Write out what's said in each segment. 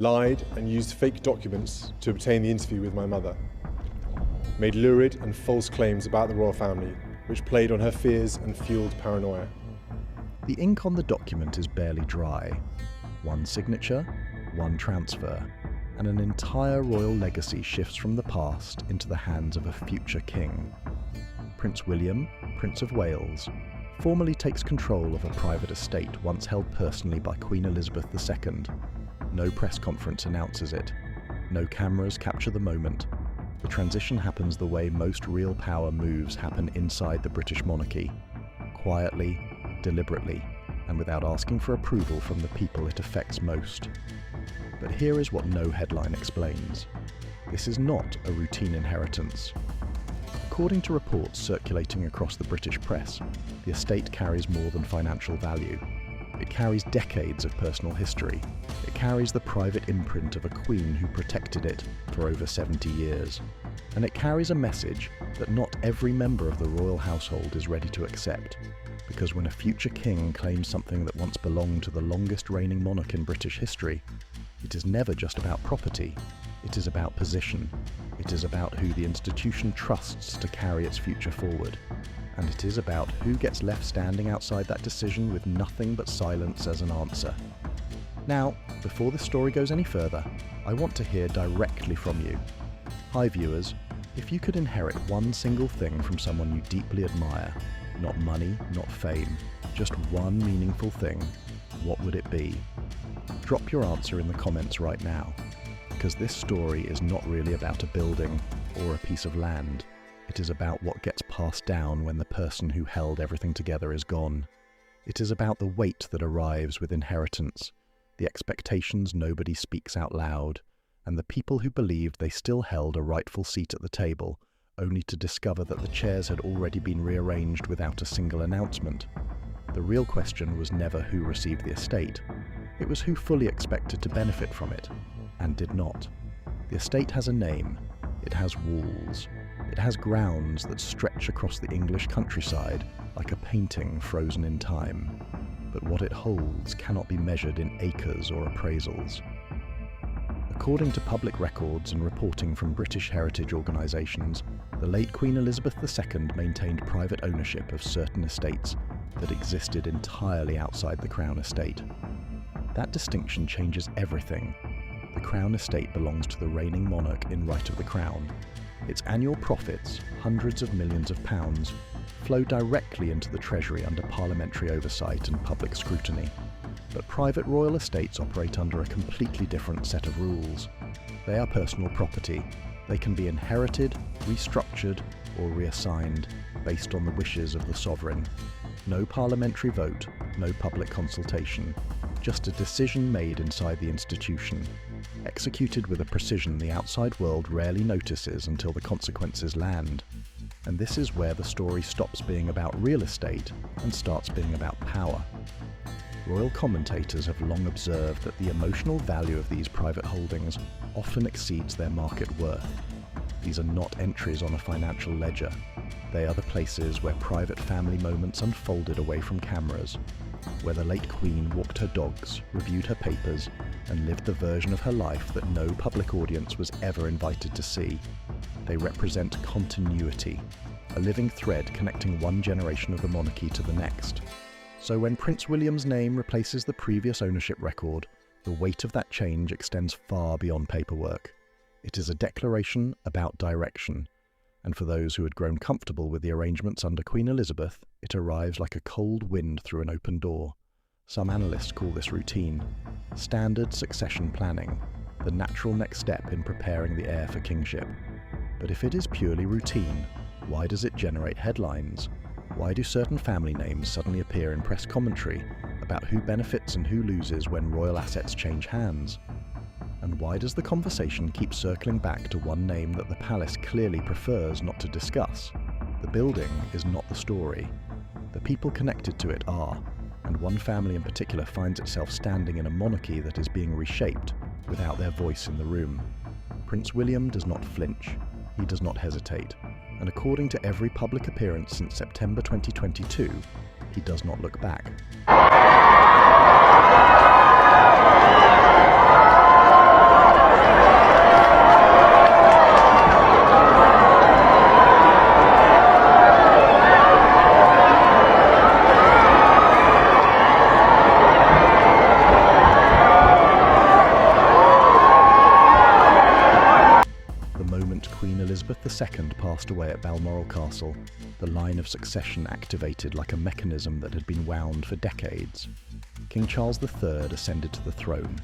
lied and used fake documents to obtain the interview with my mother, made lurid and false claims about the royal family, which played on her fears and fueled paranoia. The ink on the document is barely dry. One signature, one transfer, and an entire royal legacy shifts from the past into the hands of a future king. Prince William, Prince of Wales, formally takes control of a private estate once held personally by Queen Elizabeth II. No press conference announces it. No cameras capture the moment. The transition happens the way most real power moves happen inside the British monarchy. Quietly, deliberately, and without asking for approval from the people it affects most. But here is what no headline explains. This is not a routine inheritance. According to reports circulating across the British press, the estate carries more than financial value. It carries decades of personal history. It carries the private imprint of a queen who protected it for over 70 years. And it carries a message that not every member of the royal household is ready to accept. Because when a future king claims something that once belonged to the longest reigning monarch in British history, it is never just about property. It is about position. It is about who the institution trusts to carry its future forward. And it is about who gets left standing outside that decision with nothing but silence as an answer. Now, before this story goes any further, I want to hear directly from you. Hi viewers, if you could inherit one single thing from someone you deeply admire, not money, not fame, just one meaningful thing, what would it be? Drop your answer in the comments right now, because this story is not really about a building or a piece of land. It is about what gets passed down when the person who held everything together is gone. It is about the weight that arrives with inheritance, the expectations nobody speaks out loud, and the people who believed they still held a rightful seat at the table, only to discover that the chairs had already been rearranged without a single announcement. The real question was never who received the estate. It was who fully expected to benefit from it, and did not. The estate has a name. It has walls. It has grounds that stretch across the English countryside like a painting frozen in time. But what it holds cannot be measured in acres or appraisals. According to public records and reporting from British heritage organisations, the late Queen Elizabeth II maintained private ownership of certain estates that existed entirely outside the Crown estate. That distinction changes everything. The Crown estate belongs to the reigning monarch in right of the Crown. Its annual profits, hundreds of millions of pounds, flow directly into the Treasury under parliamentary oversight and public scrutiny. But private royal estates operate under a completely different set of rules. They are personal property. They can be inherited, restructured, or reassigned based on the wishes of the sovereign. No parliamentary vote, no public consultation, just a decision made inside the institution, executed with a precision the outside world rarely notices until the consequences land. And this is where the story stops being about real estate and starts being about power. Royal commentators have long observed that the emotional value of these private holdings often exceeds their market worth. These are not entries on a financial ledger. They are the places where private family moments unfolded away from cameras, where the late Queen walked her dogs, reviewed her papers, and lived the version of her life that no public audience was ever invited to see. They represent continuity, a living thread connecting one generation of the monarchy to the next. So when Prince William's name replaces the previous ownership record, the weight of that change extends far beyond paperwork. It is a declaration about direction, and for those who had grown comfortable with the arrangements under Queen Elizabeth, it arrives like a cold wind through an open door. Some analysts call this routine, standard succession planning, the natural next step in preparing the heir for kingship. But if it is purely routine, why does it generate headlines? Why do certain family names suddenly appear in press commentary about who benefits and who loses when royal assets change hands? And why does the conversation keep circling back to one name that the palace clearly prefers not to discuss? The building is not the story. The people connected to it are, and one family in particular finds itself standing in a monarchy that is being reshaped without their voice in the room. Prince William does not flinch. He does not hesitate. And according to every public appearance since September 2022, he does not look back. II passed away at Balmoral Castle, the line of succession activated like a mechanism that had been wound for decades. King Charles III ascended to the throne,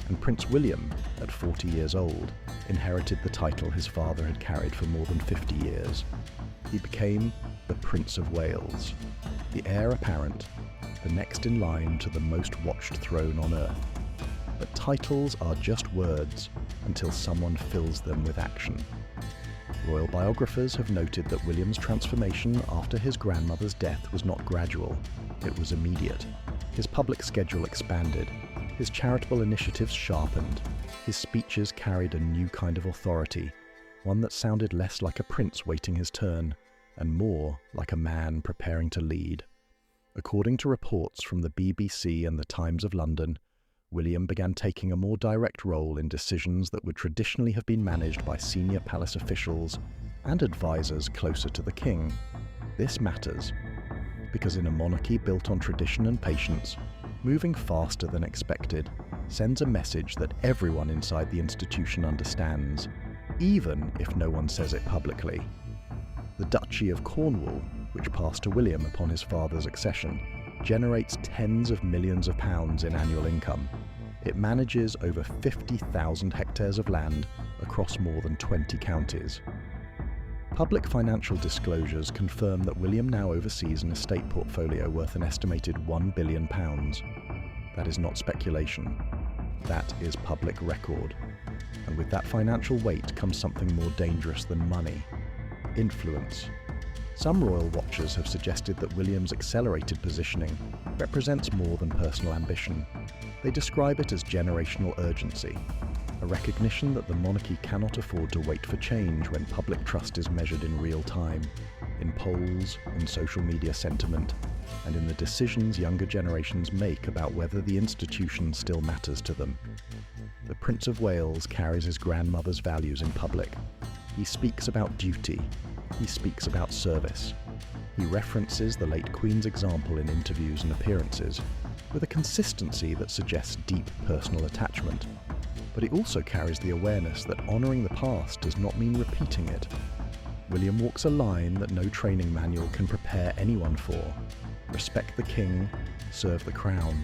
and Prince William, at 40 years old, inherited the title his father had carried for more than 50 years. He became the Prince of Wales, the heir apparent, the next in line to the most watched throne on earth. But titles are just words until someone fills them with action. Royal biographers have noted that William's transformation after his grandmother's death was not gradual, it was immediate. His public schedule expanded, his charitable initiatives sharpened, his speeches carried a new kind of authority, one that sounded less like a prince waiting his turn, and more like a man preparing to lead. According to reports from the BBC and the Times of London, William began taking a more direct role in decisions that would traditionally have been managed by senior palace officials and advisors closer to the king. This matters, because in a monarchy built on tradition and patience, moving faster than expected sends a message that everyone inside the institution understands, even if no one says it publicly. The Duchy of Cornwall, which passed to William upon his father's accession, generates tens of millions of pounds in annual income. It manages over 50,000 hectares of land across more than 20 counties. Public financial disclosures confirm that William now oversees an estate portfolio worth an estimated £1 billion. That is not speculation. That is public record. And with that financial weight comes something more dangerous than money: influence. Some royal watchers have suggested that William's accelerated positioning represents more than personal ambition. They describe it as generational urgency, a recognition that the monarchy cannot afford to wait for change when public trust is measured in real time, in polls, in social media sentiment, and in the decisions younger generations make about whether the institution still matters to them. The Prince of Wales carries his grandmother's values in public. He speaks about duty. He speaks about service. He references the late Queen's example in interviews and appearances, with a consistency that suggests deep personal attachment. But he also carries the awareness that honouring the past does not mean repeating it. William walks a line that no training manual can prepare anyone for. Respect the king, serve the crown,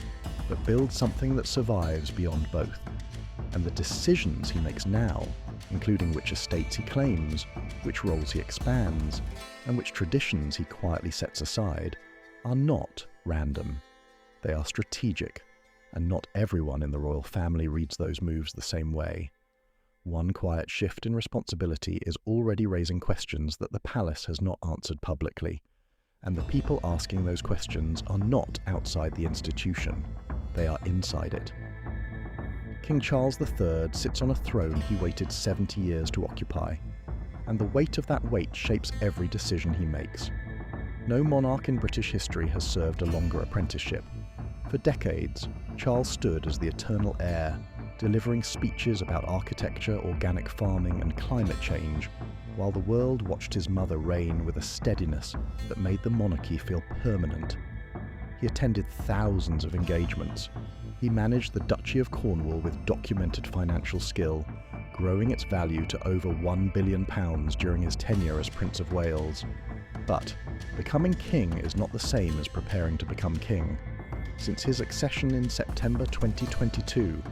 but build something that survives beyond both. And the decisions he makes now, including which estates he claims, which roles he expands, and which traditions he quietly sets aside, are not random. They are strategic, and not everyone in the royal family reads those moves the same way. One quiet shift in responsibility is already raising questions that the palace has not answered publicly, and the people asking those questions are not outside the institution, they are inside it. King Charles III sits on a throne he waited 70 years to occupy, and the weight of that weight shapes every decision he makes. No monarch in British history has served a longer apprenticeship. For decades, Charles stood as the eternal heir, delivering speeches about architecture, organic farming, and climate change, while the world watched his mother reign with a steadiness that made the monarchy feel permanent. He attended thousands of engagements. He managed the Duchy of Cornwall with documented financial skill, growing its value to over £1 billion during his tenure as Prince of Wales. But becoming king is not the same as preparing to become king. Since his accession in September 2022,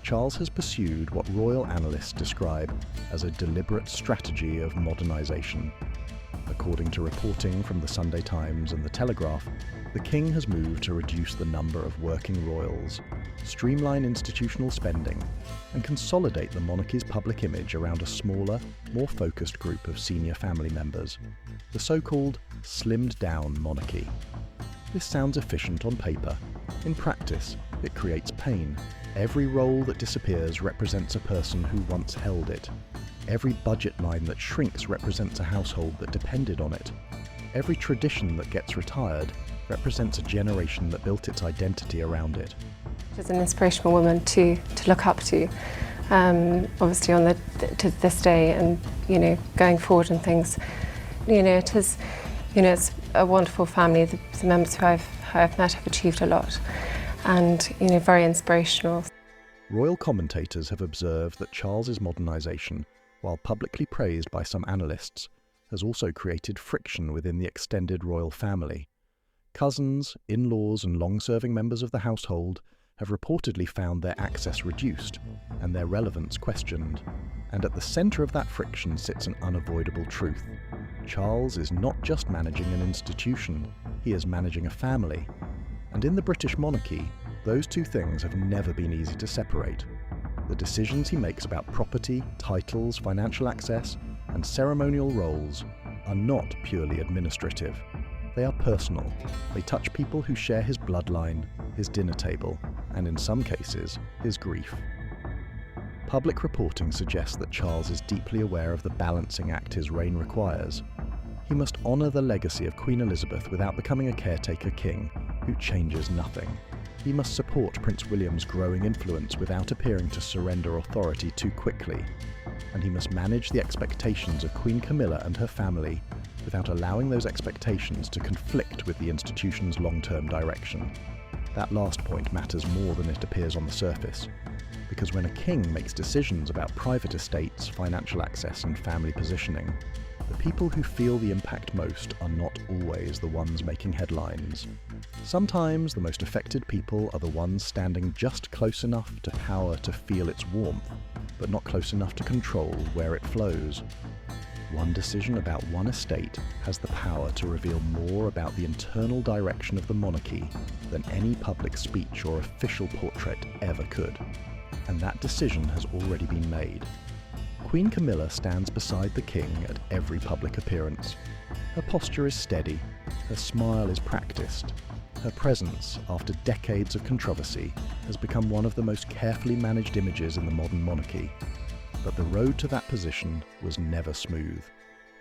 Charles has pursued what royal analysts describe as a deliberate strategy of modernisation. According to reporting from the Sunday Times and the Telegraph, the king has moved to reduce the number of working royals, streamline institutional spending, and consolidate the monarchy's public image around a smaller, more focused group of senior family members, the so-called slimmed-down monarchy. This sounds efficient on paper. In practice, it creates pain. Every role that disappears represents a person who once held it. Every budget line that shrinks represents a household that depended on it. Every tradition that gets retired represents a generation that built its identity around it. She's an inspirational woman to look up to, obviously to this day, and going forward and things. It is, it's a wonderful family. The members who I've met have achieved a lot, and very inspirational. Royal commentators have observed that Charles's modernisation, while publicly praised by some analysts, has also created friction within the extended royal family. Cousins, in-laws and long-serving members of the household have reportedly found their access reduced and their relevance questioned. And at the centre of that friction sits an unavoidable truth. Charles is not just managing an institution, he is managing a family. And in the British monarchy, those two things have never been easy to separate. The decisions he makes about property, titles, financial access, and ceremonial roles are not purely administrative. They are personal. They touch people who share his bloodline, his dinner table, and in some cases, his grief. Public reporting suggests that Charles is deeply aware of the balancing act his reign requires. He must honour the legacy of Queen Elizabeth without becoming a caretaker king who changes nothing. He must support Prince William's growing influence without appearing to surrender authority too quickly. And he must manage the expectations of Queen Camilla and her family without allowing those expectations to conflict with the institution's long-term direction. That last point matters more than it appears on the surface, because when a king makes decisions about private estates, financial access and family positioning, the people who feel the impact most are not always the ones making headlines. Sometimes the most affected people are the ones standing just close enough to power to feel its warmth, but not close enough to control where it flows. One decision about one estate has the power to reveal more about the internal direction of the monarchy than any public speech or official portrait ever could. And that decision has already been made. Queen Camilla stands beside the king at every public appearance. Her posture is steady, her smile is practiced. Her presence, after decades of controversy, has become one of the most carefully managed images in the modern monarchy. But the road to that position was never smooth,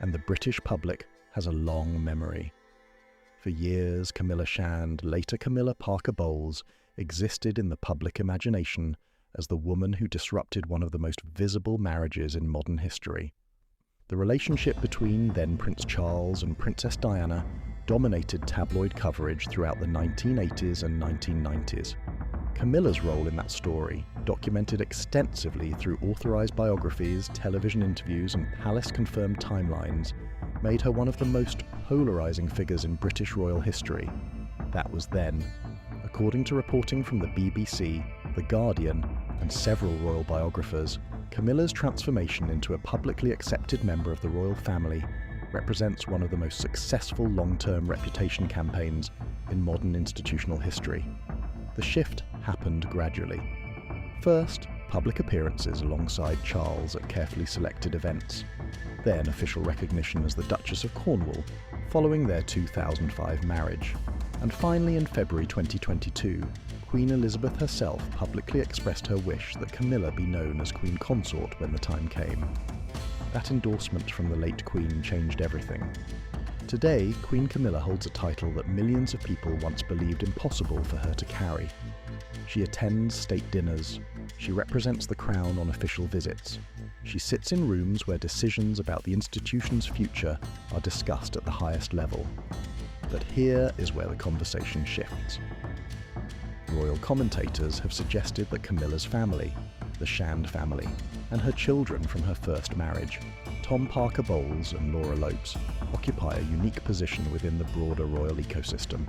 and the British public has a long memory. For years, Camilla Shand, later Camilla Parker Bowles, existed in the public imagination as the woman who disrupted one of the most visible marriages in modern history. The relationship between then Prince Charles and Princess Diana dominated tabloid coverage throughout the 1980s and 1990s. Camilla's role in that story, documented extensively through authorised biographies, television interviews and palace-confirmed timelines, made her one of the most polarising figures in British royal history. That was then. According to reporting from the BBC, The Guardian, and several royal biographers, Camilla's transformation into a publicly accepted member of the royal family represents one of the most successful long-term reputation campaigns in modern institutional history. The shift happened gradually. First, public appearances alongside Charles at carefully selected events. Then official recognition as the Duchess of Cornwall, following their 2005 marriage. And finally, in February 2022, Queen Elizabeth herself publicly expressed her wish that Camilla be known as Queen Consort when the time came. That endorsement from the late Queen changed everything. Today, Queen Camilla holds a title that millions of people once believed impossible for her to carry. She attends state dinners. She represents the crown on official visits. She sits in rooms where decisions about the institution's future are discussed at the highest level. But here is where the conversation shifts. Royal commentators have suggested that Camilla's family, the Shand family, and her children from her first marriage, Tom Parker Bowles and Laura Lopes, occupy a unique position within the broader royal ecosystem.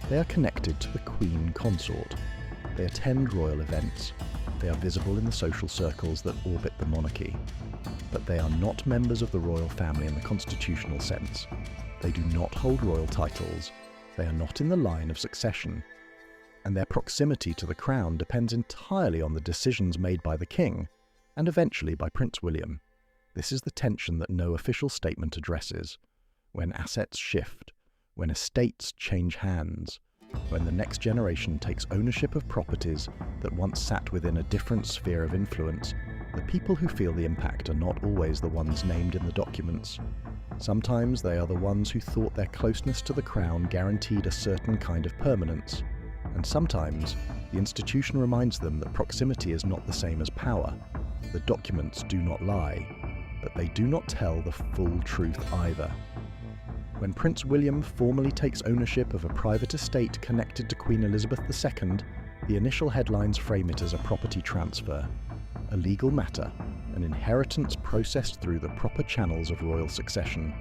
They are connected to the Queen Consort. They attend royal events. They are visible in the social circles that orbit the monarchy. But they are not members of the royal family in the constitutional sense. They do not hold royal titles. They are not in the line of succession. And their proximity to the crown depends entirely on the decisions made by the king, and eventually by Prince William. This is the tension that no official statement addresses. When assets shift, when estates change hands, when the next generation takes ownership of properties that once sat within a different sphere of influence, the people who feel the impact are not always the ones named in the documents. Sometimes they are the ones who thought their closeness to the crown guaranteed a certain kind of permanence. And sometimes, the institution reminds them that proximity is not the same as power. The documents do not lie, but they do not tell the full truth either. When Prince William formally takes ownership of a private estate connected to Queen Elizabeth II, the initial headlines frame it as a property transfer, a legal matter, an inheritance processed through the proper channels of royal succession.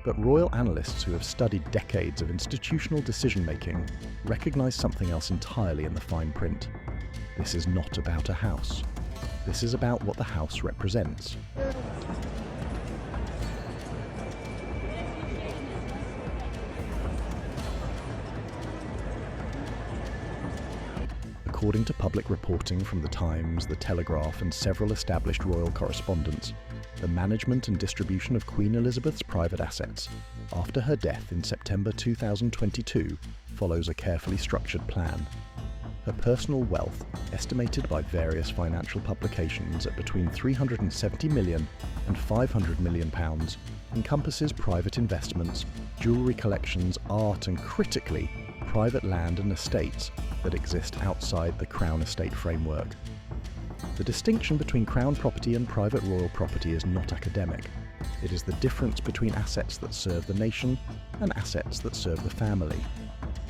But royal analysts who have studied decades of institutional decision-making recognise something else entirely in the fine print. This is not about a house. This is about what the house represents. According to public reporting from The Times, The Telegraph and several established royal correspondents, the management and distribution of Queen Elizabeth's private assets after her death in September 2022 follows a carefully structured plan. Her personal wealth, estimated by various financial publications at between £370 million and £500 million, encompasses private investments, jewellery collections, art and, critically, private land and estates that exist outside the Crown estate framework. The distinction between Crown property and private royal property is not academic. It is the difference between assets that serve the nation and assets that serve the family.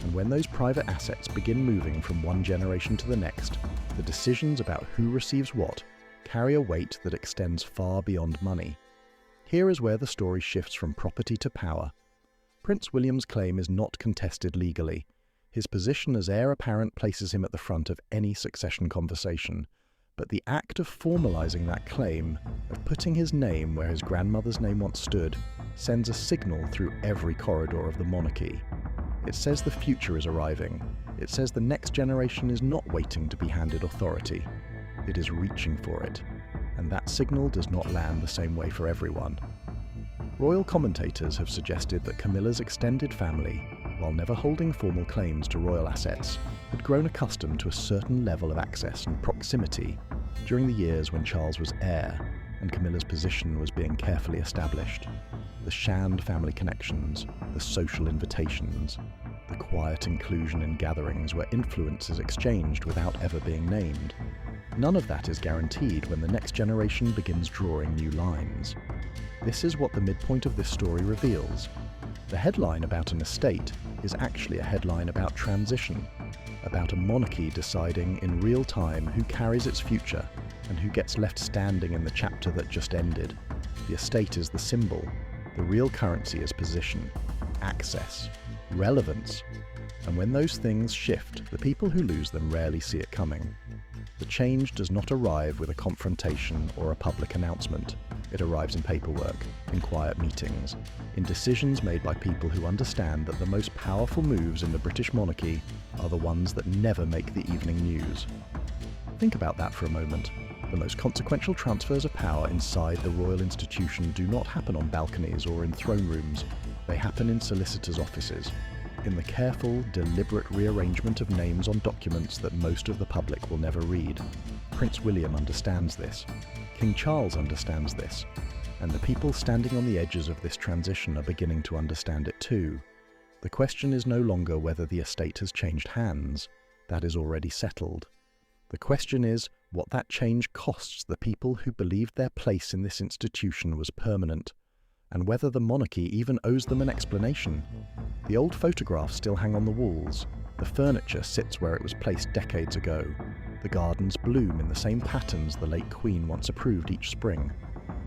And when those private assets begin moving from one generation to the next, the decisions about who receives what carry a weight that extends far beyond money. Here is where the story shifts from property to power. Prince William's claim is not contested legally. His position as heir apparent places him at the front of any succession conversation. But the act of formalising that claim, of putting his name where his grandmother's name once stood, sends a signal through every corridor of the monarchy. It says the future is arriving. It says the next generation is not waiting to be handed authority. It is reaching for it. And that signal does not land the same way for everyone. Royal commentators have suggested that Camilla's extended family, while never holding formal claims to royal assets, had grown accustomed to a certain level of access and proximity during the years when Charles was heir and Camilla's position was being carefully established. The shanned family connections, the social invitations, the quiet inclusion in gatherings where influence is exchanged without ever being named. None of that is guaranteed when the next generation begins drawing new lines. This is what the midpoint of this story reveals. The headline about an estate is actually a headline about transition, about a monarchy deciding in real time who carries its future and who gets left standing in the chapter that just ended. The estate is the symbol. The real currency is position, access, relevance. And when those things shift, the people who lose them rarely see it coming. The change does not arrive with a confrontation or a public announcement. It arrives in paperwork, in quiet meetings, in decisions made by people who understand that the most powerful moves in the British monarchy are the ones that never make the evening news. Think about that for a moment. The most consequential transfers of power inside the royal institution do not happen on balconies or in throne rooms. They happen in solicitors' offices, in the careful, deliberate rearrangement of names on documents that most of the public will never read. Prince William understands this. King Charles understands this. And the people standing on the edges of this transition are beginning to understand it too. The question is no longer whether the estate has changed hands. That is already settled. The question is what that change costs the people who believed their place in this institution was permanent, and whether the monarchy even owes them an explanation. The old photographs still hang on the walls. The furniture sits where it was placed decades ago. The gardens bloom in the same patterns the late Queen once approved each spring.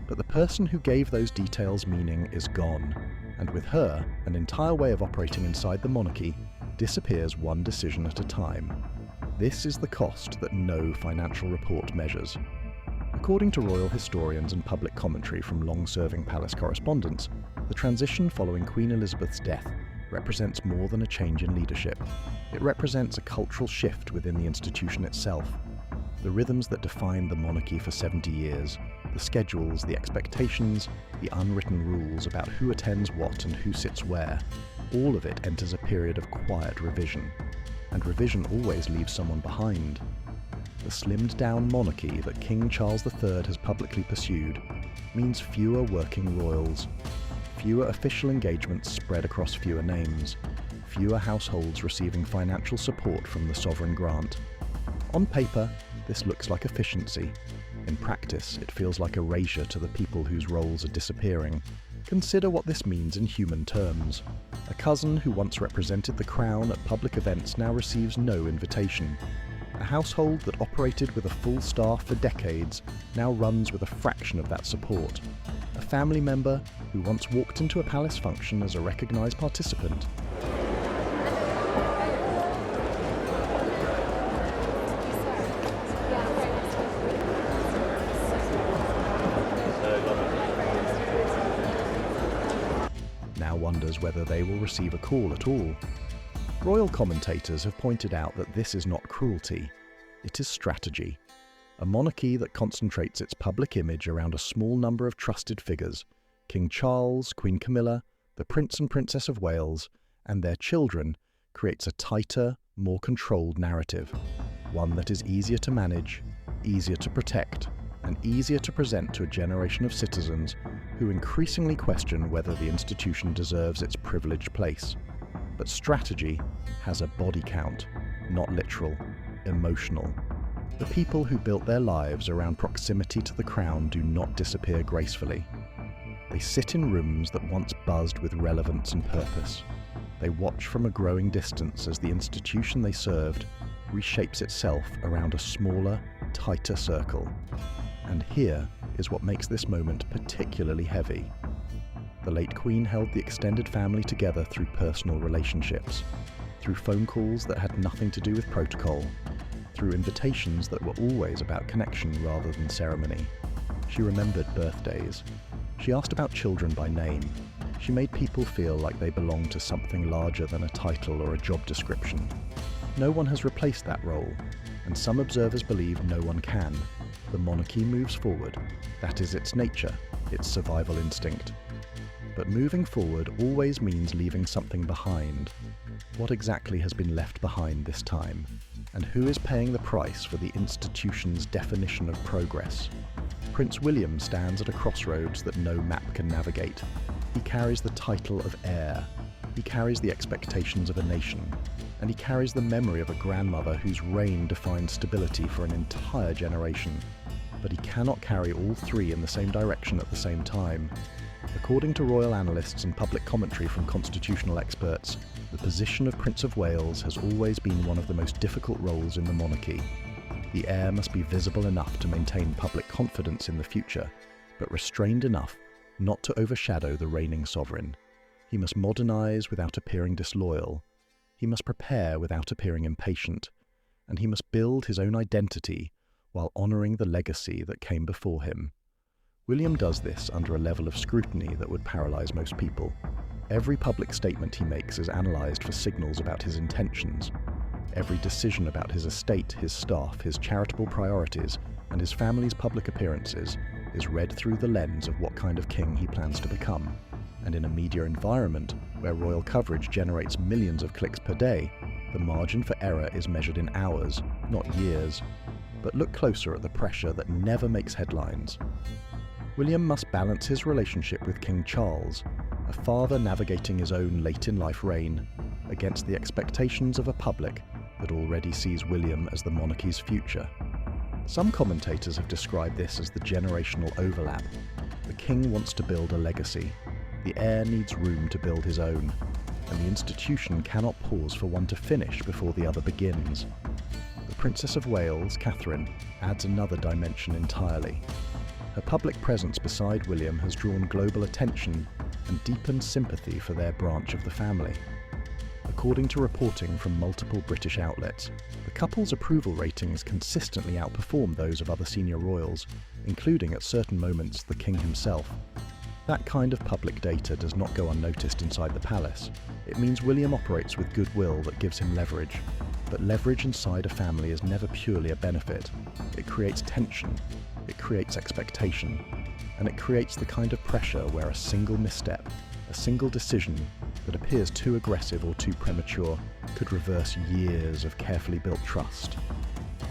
But the person who gave those details meaning is gone, and with her, an entire way of operating inside the monarchy disappears one decision at a time. This is the cost that no financial report measures. According to royal historians and public commentary from long-serving palace correspondents, the transition following Queen Elizabeth's death represents more than a change in leadership. It represents a cultural shift within the institution itself. The rhythms that defined the monarchy for 70 years, the schedules, the expectations, the unwritten rules about who attends what and who sits where, all of it enters a period of quiet revision. And revision always leaves someone behind. The slimmed-down monarchy that King Charles III has publicly pursued means fewer working royals, fewer official engagements spread across fewer names, fewer households receiving financial support from the sovereign grant. On paper, this looks like efficiency. In practice, it feels like erasure to the people whose roles are disappearing. Consider what this means in human terms. A cousin who once represented the Crown at public events now receives no invitation. A household that operated with a full staff for decades now runs with a fraction of that support. A family member who once walked into a palace function as a recognised participant now wonders whether they will receive a call at all. Royal commentators have pointed out that this is not cruelty, it is strategy. A monarchy that concentrates its public image around a small number of trusted figures, King Charles, Queen Camilla, the Prince and Princess of Wales, and their children, creates a tighter, more controlled narrative, one that is easier to manage, easier to protect, and easier to present to a generation of citizens who increasingly question whether the institution deserves its privileged place. But strategy has a body count, not literal, emotional. The people who built their lives around proximity to the crown do not disappear gracefully. They sit in rooms that once buzzed with relevance and purpose. They watch from a growing distance as the institution they served reshapes itself around a smaller, tighter circle. And here is what makes this moment particularly heavy. The late Queen held the extended family together through personal relationships, through phone calls that had nothing to do with protocol, through invitations that were always about connection rather than ceremony. She remembered birthdays. She asked about children by name. She made people feel like they belonged to something larger than a title or a job description. No one has replaced that role, and some observers believe no one can. The monarchy moves forward. That is its nature, its survival instinct. But moving forward always means leaving something behind. What exactly has been left behind this time? And who is paying the price for the institution's definition of progress? Prince William stands at a crossroads that no map can navigate. He carries the title of heir. He carries the expectations of a nation. And he carries the memory of a grandmother whose reign defined stability for an entire generation. But he cannot carry all three in the same direction at the same time. According to royal analysts and public commentary from constitutional experts, the position of Prince of Wales has always been one of the most difficult roles in the monarchy. The heir must be visible enough to maintain public confidence in the future, but restrained enough not to overshadow the reigning sovereign. He must modernise without appearing disloyal. He must prepare without appearing impatient. And he must build his own identity while honouring the legacy that came before him. William does this under a level of scrutiny that would paralyse most people. Every public statement he makes is analysed for signals about his intentions. Every decision about his estate, his staff, his charitable priorities, and his family's public appearances is read through the lens of what kind of king he plans to become. And in a media environment where royal coverage generates millions of clicks per day, the margin for error is measured in hours, not years. But look closer at the pressure that never makes headlines. William must balance his relationship with King Charles, a father navigating his own late-in-life reign, against the expectations of a public that already sees William as the monarchy's future. Some commentators have described this as the generational overlap. The king wants to build a legacy. The heir needs room to build his own, and the institution cannot pause for one to finish before the other begins. The Princess of Wales, Catherine, adds another dimension entirely. Her public presence beside William has drawn global attention and deepened sympathy for their branch of the family. According to reporting from multiple British outlets, the couple's approval ratings consistently outperform those of other senior royals, including at certain moments the king himself. That kind of public data does not go unnoticed inside the palace. It means William operates with goodwill that gives him leverage. But leverage inside a family is never purely a benefit. It creates tension, it creates expectation, and it creates the kind of pressure where a single misstep, a single decision that appears too aggressive or too premature could reverse years of carefully built trust.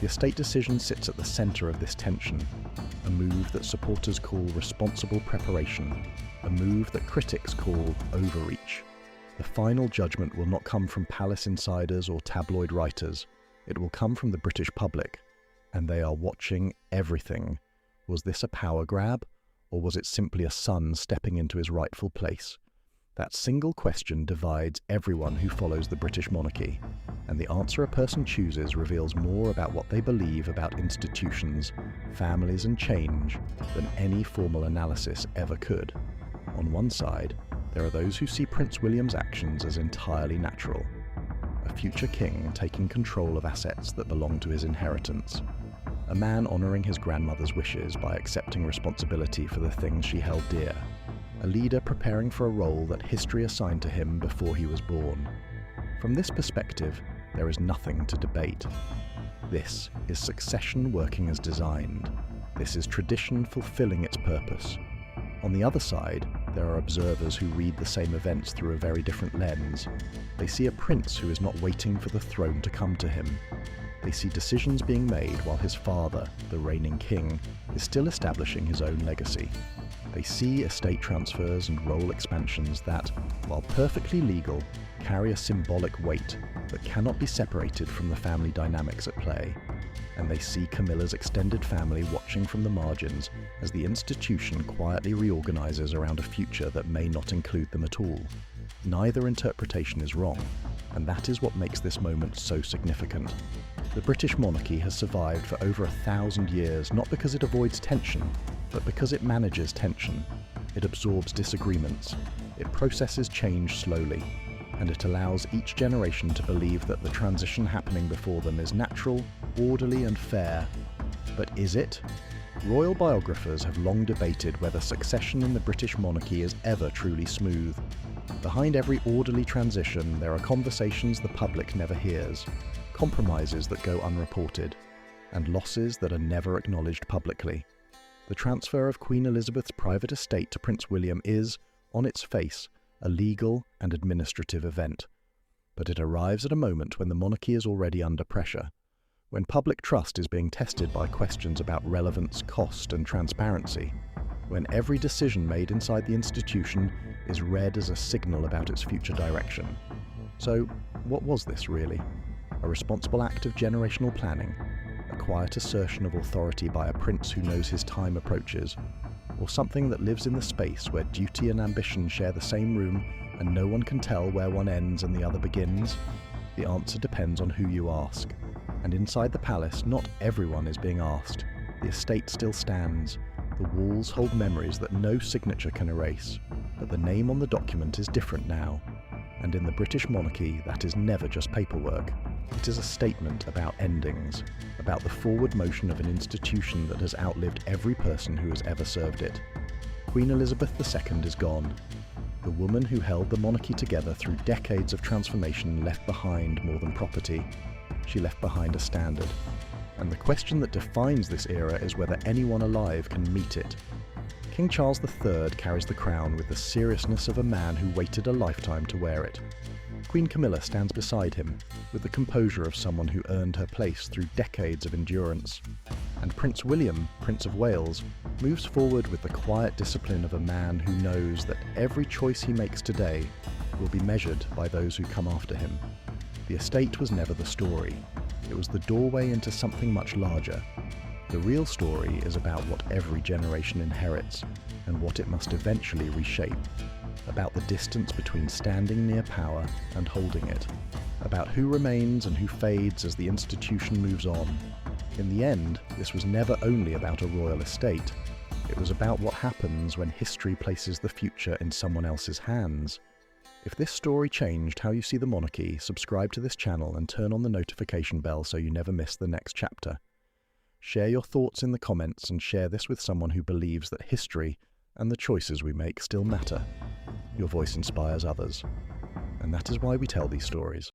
The estate decision sits at the centre of this tension, a move that supporters call responsible preparation, a move that critics call overreach. The final judgment will not come from palace insiders or tabloid writers. It will come from the British public, and they are watching everything. Was this a power grab, or was it simply a son stepping into his rightful place? That single question divides everyone who follows the British monarchy, and the answer a person chooses reveals more about what they believe about institutions, families, and change than any formal analysis ever could. On one side, there are those who see Prince William's actions as entirely natural, a future king taking control of assets that belong to his inheritance, a man honouring his grandmother's wishes by accepting responsibility for the things she held dear, a leader preparing for a role that history assigned to him before he was born. From this perspective, there is nothing to debate. This is succession working as designed. This is tradition fulfilling its purpose. On the other side, there are observers who read the same events through a very different lens. They see a prince who is not waiting for the throne to come to him. They see decisions being made while his father, the reigning king, is still establishing his own legacy. They see estate transfers and role expansions that, while perfectly legal, carry a symbolic weight that cannot be separated from the family dynamics at play. And they see Camilla's extended family watching from the margins as the institution quietly reorganizes around a future that may not include them at all. Neither interpretation is wrong, and that is what makes this moment so significant. The British monarchy has survived for over 1,000 years not because it avoids tension, but because it manages tension. It absorbs disagreements, it processes change slowly, and it allows each generation to believe that the transition happening before them is natural, orderly, and fair. But is it? Royal biographers have long debated whether succession in the British monarchy is ever truly smooth. Behind every orderly transition, there are conversations the public never hears, compromises that go unreported, and losses that are never acknowledged publicly. The transfer of Queen Elizabeth's private estate to Prince William is, on its face, a legal and administrative event. But it arrives at a moment when the monarchy is already under pressure, when public trust is being tested by questions about relevance, cost, and transparency, when every decision made inside the institution is read as a signal about its future direction. So, what was this really? A responsible act of generational planning? A quiet assertion of authority by a prince who knows his time approaches? Or something that lives in the space where duty and ambition share the same room and no one can tell where one ends and the other begins? The answer depends on who you ask. And inside the palace, not everyone is being asked. The estate still stands. The walls hold memories that no signature can erase. But the name on the document is different now. And in the British monarchy, that is never just paperwork. It is a statement about endings, about the forward motion of an institution that has outlived every person who has ever served it. Queen Elizabeth II is gone. The woman who held the monarchy together through decades of transformation left behind more than property. She left behind a standard. And the question that defines this era is whether anyone alive can meet it. King Charles III carries the crown with the seriousness of a man who waited a lifetime to wear it. Queen Camilla stands beside him, with the composure of someone who earned her place through decades of endurance. And Prince William, Prince of Wales, moves forward with the quiet discipline of a man who knows that every choice he makes today will be measured by those who come after him. The estate was never the story. It was the doorway into something much larger. The real story is about what every generation inherits and what it must eventually reshape. About the distance between standing near power and holding it. About who remains and who fades as the institution moves on. In the end, this was never only about a royal estate. It was about what happens when history places the future in someone else's hands. If this story changed how you see the monarchy, subscribe to this channel and turn on the notification bell so you never miss the next chapter. Share your thoughts in the comments and share this with someone who believes that history and the choices we make still matter. Your voice inspires others. And that is why we tell these stories.